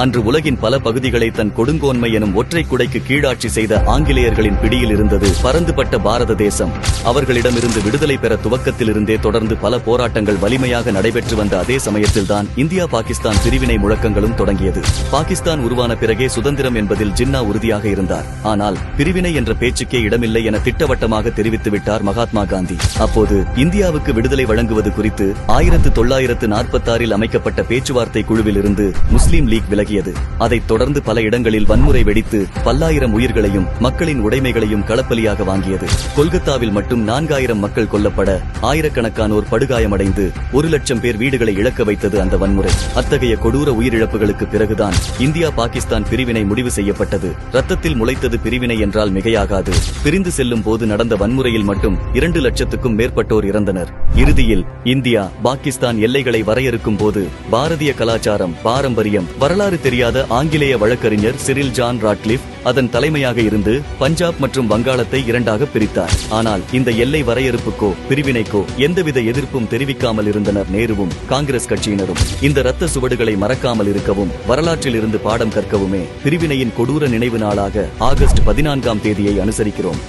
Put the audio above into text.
அன்று உலகின் பல பகுதிகளை தன் கொடுங்கோன்மை எனும் ஒற்றை குடைக்கு கீழாட்சி செய்த ஆங்கிலேயர்களின் பிடியில் இருந்தது பரந்துபட்ட பாரத தேசம். அவர்களிடமிருந்து விடுதலை பெற துவக்கத்திலிருந்தே தொடர்ந்து பல போராட்டங்கள் வலிமையாக நடைபெற்று வந்த அதே சமயத்தில்தான் இந்தியா பாகிஸ்தான் பிரிவினை முழக்கங்களும் தொடங்கியது. பாகிஸ்தான் உருவான பிறகே சுதந்திரம் என்பதில் ஜின்னா உறுதியாக இருந்தார். ஆனால் பிரிவினை என்ற பேச்சுக்கே இடமில்லை என திட்டவட்டமாக தெரிவித்துவிட்டார் மகாத்மா காந்தி. அப்போது இந்தியாவுக்கு விடுதலை வழங்குவது குறித்து 1946 அமைக்கப்பட்ட பேச்சுவார்த்தை குழுவில் இருந்து முஸ்லீம் லீக் விலகியது. அதைத் தொடர்ந்து பல இடங்களில் வன்முறை வெடித்து பல்லாயிரம் உயிர்களையும் மக்களின் உடைமைகளையும் களப்பலியாக வாங்கியது. கொல்கத்தாவில் மட்டும் 4000 மக்கள் கொல்லப்பட ஆயிரக்கணக்கானோர் படுகாயமடைந்து 1,00,000 பேர் வீடுகளை இழக்க வைத்தது அந்த வன்முறை. அத்தகைய கொடூர உயிரிழப்புகளுக்கு பிறகுதான் இந்தியா பாகிஸ்தான் பிரிவினை முடிவு செய்யப்பட்டது. ரத்தத்தில் முளைத்தது பிரிவினை என்றால் மிகையாகாது. பிரிந்து செல்லும் போது நடந்த வன்முறையில் மட்டும் 2 லட்சத்துக்கும் மேற்பட்டோர் இறந்தனர். இறுதியில் இந்தியா பாகிஸ்தான் எல்லைகளை வரையறுக்கும் போது பாரதிய கலாச்சாரம், பாரம்பரியம், வரலாறு தெரியாத ஆங்கிலேய வழக்கறிஞர் சிரில் ஜான் ராட்க்ளிஃப் அதன் தலைமையாக இருந்து பஞ்சாப் மற்றும் வங்காளத்தை இரண்டாக பிரித்தார். ஆனால் இந்த எல்லை வரையறுப்புக்கோ பிரிவினைக்கோ எந்தவித எதிர்ப்பும் தெரிவிக்காமல் இருந்தனர் நேருவும் காங்கிரஸ் கட்சியினரும். இந்த இரத்த சுவடுகளை மறக்காமல் இருக்கவும் வரலாற்றில் இருந்து பாடம் கற்கவுமே பிரிவினையின் கொடூர நினைவு நாளாக ஆகஸ்ட் 14 அனுசரிக்கிறோம்.